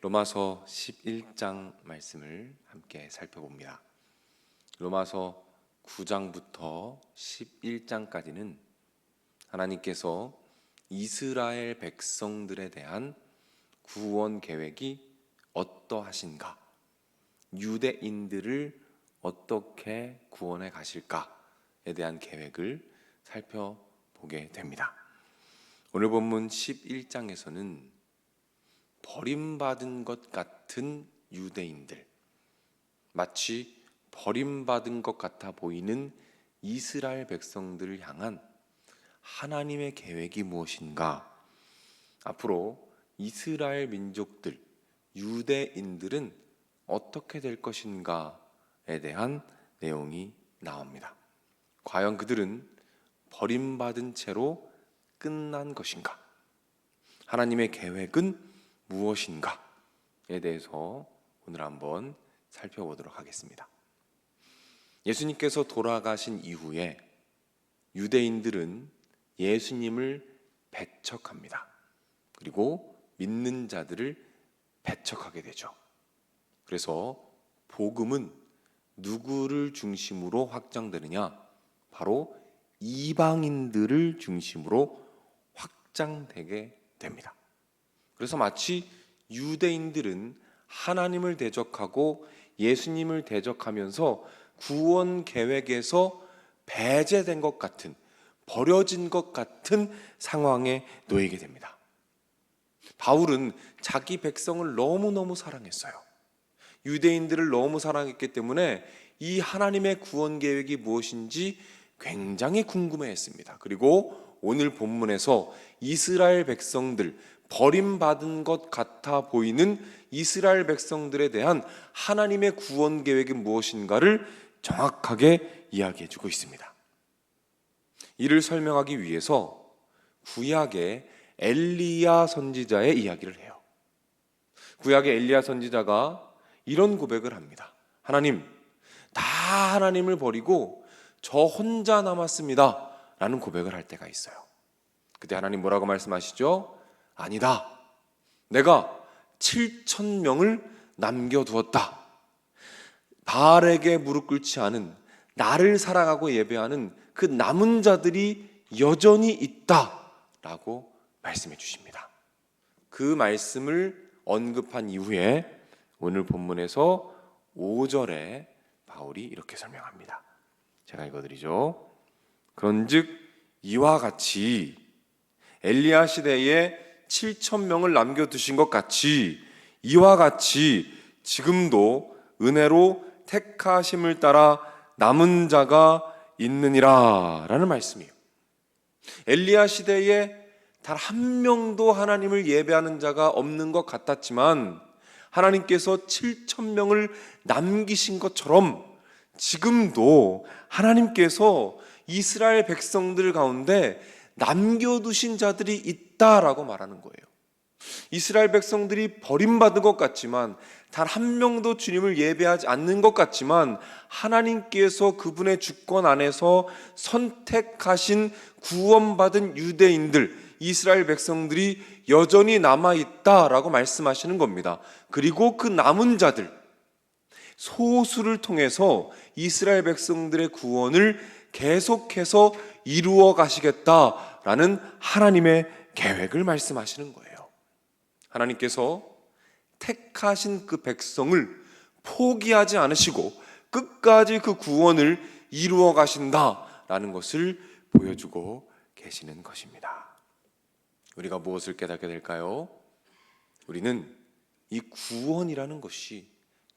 로마서 11장 말씀을 함께 살펴봅니다. 로마서 9장부터 11장까지는 하나님께서 이스라엘 백성들에 대한 구원 계획이 어떠하신가, 유대인들을 어떻게 구원해 가실까에 대한 계획을 살펴보게 됩니다. 오늘 본문 11장에서는 버림받은 것 같은 유대인들, 마치 버림받은 것 같아 보이는 이스라엘 백성들을 향한 하나님의 계획이 무엇인가, 앞으로 이스라엘 민족들, 유대인들은 어떻게 될 것인가에 대한 내용이 나옵니다. 과연 그들은 버림받은 채로 끝난 것인가? 하나님의 계획은 무엇인가에 대해서 오늘 한번 살펴보도록 하겠습니다. 예수님께서 돌아가신 이후에 유대인들은 예수님을 배척합니다. 그리고 믿는 자들을 배척하게 되죠. 그래서 복음은 누구를 중심으로 확장되느냐? 바로 이방인들을 중심으로 확장되게 됩니다. 그래서 마치 유대인들은 하나님을 대적하고 예수님을 대적하면서 구원 계획에서 배제된 것 같은, 버려진 것 같은 상황에 놓이게 됩니다. 바울은 자기 백성을 너무너무 사랑했어요. 유대인들을 너무 사랑했기 때문에 이 하나님의 구원 계획이 무엇인지 굉장히 궁금해했습니다. 그리고 오늘 본문에서 이스라엘 백성들, 버림받은 것 같아 보이는 이스라엘 백성들에 대한 하나님의 구원 계획이 무엇인가를 정확하게 이야기해주고 있습니다. 이를 설명하기 위해서 구약의 엘리야 선지자의 이야기를 해요. 구약의 엘리야 선지자가 이런 고백을 합니다. 하나님, 다 하나님을 버리고 저 혼자 남았습니다 라는 고백을 할 때가 있어요. 그때 하나님 뭐라고 말씀하시죠? 아니다, 내가 7,000명을 남겨두었다. 바알에게 무릎 꿇지 않은, 나를 사랑하고 예배하는 그 남은 자들이 여전히 있다라고 말씀해 주십니다. 그 말씀을 언급한 이후에 오늘 본문에서 5절에 바울이 이렇게 설명합니다. 제가 읽어드리죠. 그런즉 이와 같이 엘리야 시대에 7,000명을 남겨두신 것 같이, 이와 같이 지금도 은혜로 택하심을 따라 남은 자가 있느니라 라는 말씀이에요. 엘리야 시대에 단 한 명도 하나님을 예배하는 자가 없는 것 같았지만 하나님께서 7,000명을 남기신 것처럼 지금도 하나님께서 이스라엘 백성들 가운데 남겨두신 자들이 있다라고 말하는 거예요. 이스라엘 백성들이 버림받은 것 같지만, 단 한 명도 주님을 예배하지 않는 것 같지만, 하나님께서 그분의 주권 안에서 선택하신 구원받은 유대인들, 이스라엘 백성들이 여전히 남아있다라고 말씀하시는 겁니다. 그리고 그 남은 자들, 소수를 통해서 이스라엘 백성들의 구원을 계속해서 이루어 가시겠다라는 하나님의 계획을 말씀하시는 거예요. 하나님께서 택하신 그 백성을 포기하지 않으시고 끝까지 그 구원을 이루어 가신다라는 것을 보여주고 계시는 것입니다. 우리가 무엇을 깨닫게 될까요? 우리는 이 구원이라는 것이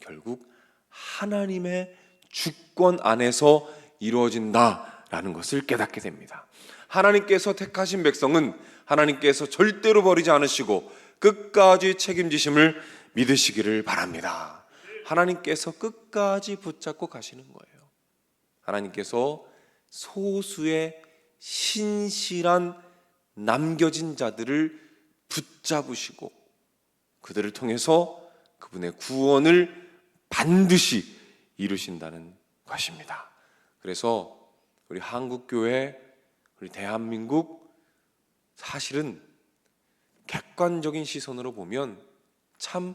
결국 하나님의 주권 안에서 이루어진다라는 것을 깨닫게 됩니다. 하나님께서 택하신 백성은 하나님께서 절대로 버리지 않으시고 끝까지 책임지심을 믿으시기를 바랍니다. 하나님께서 끝까지 붙잡고 가시는 거예요. 하나님께서 소수의 신실한 남겨진 자들을 붙잡으시고 그들을 통해서 그분의 구원을 반드시 이루신다는 것입니다. 그래서 우리 한국교회, 우리 대한민국, 사실은 객관적인 시선으로 보면 참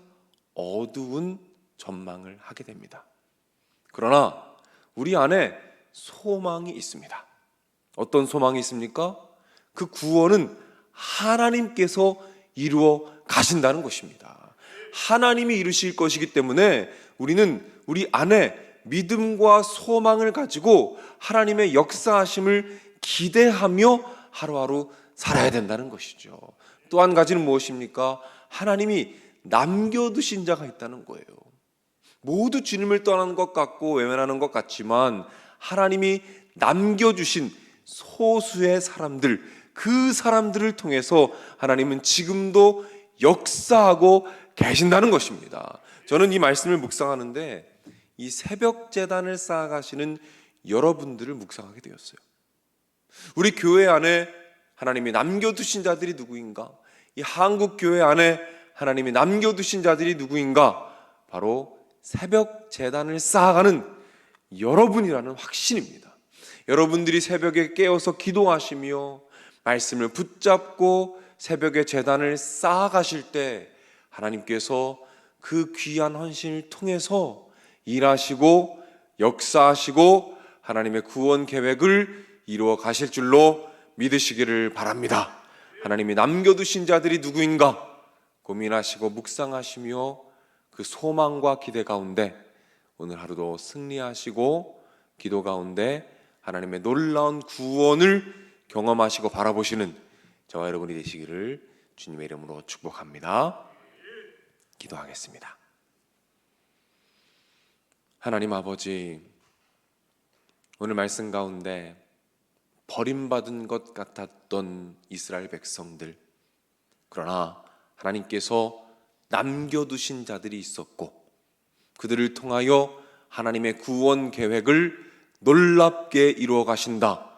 어두운 전망을 하게 됩니다. 그러나 우리 안에 소망이 있습니다. 어떤 소망이 있습니까? 그 구원은 하나님께서 이루어 가신다는 것입니다. 하나님이 이루실 것이기 때문에 우리는 우리 안에 믿음과 소망을 가지고 하나님의 역사하심을 기대하며 하루하루 살아야 된다는 것이죠. 또 한 가지는 무엇입니까? 하나님이 남겨두신 자가 있다는 거예요. 모두 주님을 떠나는 것 같고 외면하는 것 같지만 하나님이 남겨주신 소수의 사람들, 그 사람들을 통해서 하나님은 지금도 역사하고 계신다는 것입니다. 저는 이 말씀을 묵상하는데 이 새벽 제단을 쌓아가시는 여러분들을 묵상하게 되었어요. 우리 교회 안에 하나님이 남겨두신 자들이 누구인가? 이 한국 교회 안에 하나님이 남겨두신 자들이 누구인가? 바로 새벽 제단을 쌓아가는 여러분이라는 확신입니다. 여러분들이 새벽에 깨어서 기도하시며 말씀을 붙잡고 새벽에 제단을 쌓아가실 때 하나님께서 그 귀한 헌신을 통해서 일하시고 역사하시고 하나님의 구원 계획을 이루어 가실 줄로 믿으시기를 바랍니다. 하나님이 남겨두신 자들이 누구인가 고민하시고 묵상하시며 그 소망과 기대 가운데 오늘 하루도 승리하시고 기도 가운데 하나님의 놀라운 구원을 경험하시고 바라보시는 저와 여러분이 되시기를 주님의 이름으로 축복합니다. 기도하겠습니다. 하나님 아버지, 오늘 말씀 가운데 버림받은 것 같았던 이스라엘 백성들, 그러나 하나님께서 남겨두신 자들이 있었고 그들을 통하여 하나님의 구원 계획을 놀랍게 이루어 가신다,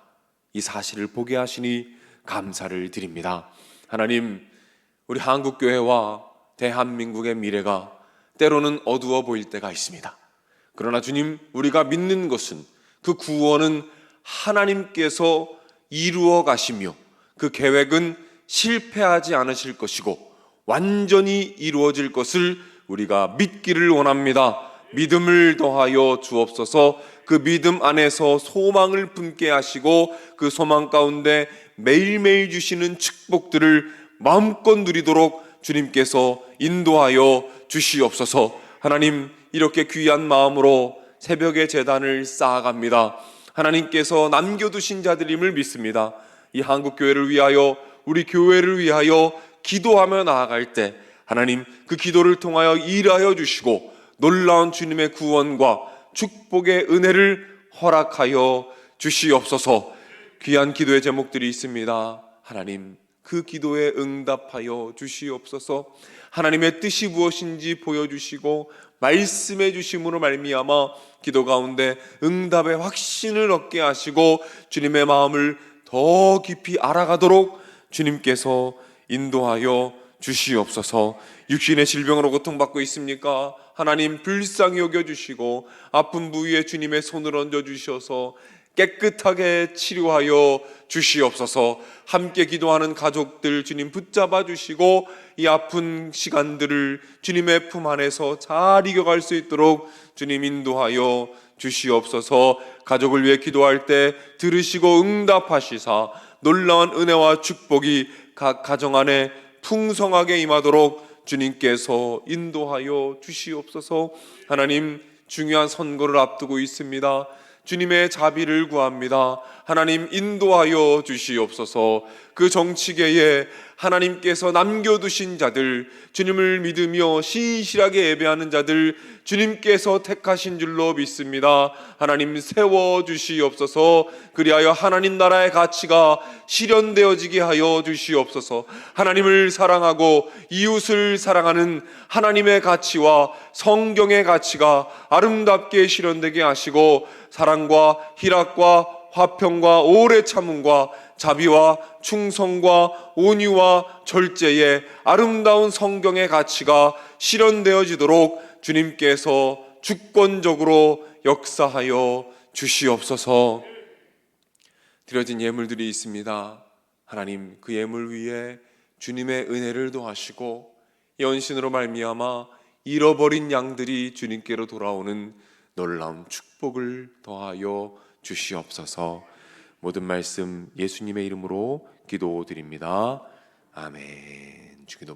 이 사실을 보게 하시니 감사를 드립니다. 하나님, 우리 한국교회와 대한민국의 미래가 때로는 어두워 보일 때가 있습니다. 그러나 주님, 우리가 믿는 것은 그 구원은 하나님께서 이루어 가시며 그 계획은 실패하지 않으실 것이고 완전히 이루어질 것을 우리가 믿기를 원합니다. 믿음을 더하여 주옵소서. 그 믿음 안에서 소망을 품게 하시고 그 소망 가운데 매일매일 주시는 축복들을 마음껏 누리도록 주님께서 인도하여 주시옵소서. 하나님, 이렇게 귀한 마음으로 새벽의 제단을 쌓아갑니다. 하나님께서 남겨두신 자들임을 믿습니다. 이 한국교회를 위하여, 우리 교회를 위하여 기도하며 나아갈 때 하나님, 그 기도를 통하여 일하여 주시고 놀라운 주님의 구원과 축복의 은혜를 허락하여 주시옵소서. 귀한 기도의 제목들이 있습니다. 하나님, 그 기도에 응답하여 주시옵소서. 하나님의 뜻이 무엇인지 보여주시고 말씀해 주심으로 말미암아 기도 가운데 응답의 확신을 얻게 하시고 주님의 마음을 더 깊이 알아가도록 주님께서 인도하여 주시옵소서. 육신의 질병으로 고통받고 있습니까? 하나님, 불쌍히 여겨주시고 아픈 부위에 주님의 손을 얹어주셔서 깨끗하게 치료하여 주시옵소서. 함께 기도하는 가족들 주님 붙잡아 주시고 이 아픈 시간들을 주님의 품 안에서 잘 이겨갈 수 있도록 주님 인도하여 주시옵소서. 가족을 위해 기도할 때 들으시고 응답하시사 놀라운 은혜와 축복이 각 가정 안에 풍성하게 임하도록 주님께서 인도하여 주시옵소서. 하나님, 중요한 선거를 앞두고 있습니다. 주님의 자비를 구합니다. 하나님, 인도하여 주시옵소서. 그 정치계에 하나님께서 남겨두신 자들, 주님을 믿으며 신실하게 예배하는 자들 주님께서 택하신 줄로 믿습니다. 하나님, 세워주시옵소서. 그리하여 하나님 나라의 가치가 실현되어지게 하여 주시옵소서. 하나님을 사랑하고 이웃을 사랑하는 하나님의 가치와 성경의 가치가 아름답게 실현되게 하시고 사랑과 희락과 화평과 오래 참음과 자비와 충성과 온유와 절제의 아름다운 성경의 가치가 실현되어지도록 주님께서 주권적으로 역사하여 주시옵소서. 드려진 예물들이 있습니다. 하나님, 그 예물 위에 주님의 은혜를 더하시고 연신으로 말미암아 잃어버린 양들이 주님께로 돌아오는 놀라운 축복을 더하여 주시옵소서. 모든 말씀 예수님의 이름으로 기도드립니다. 아멘. 주기도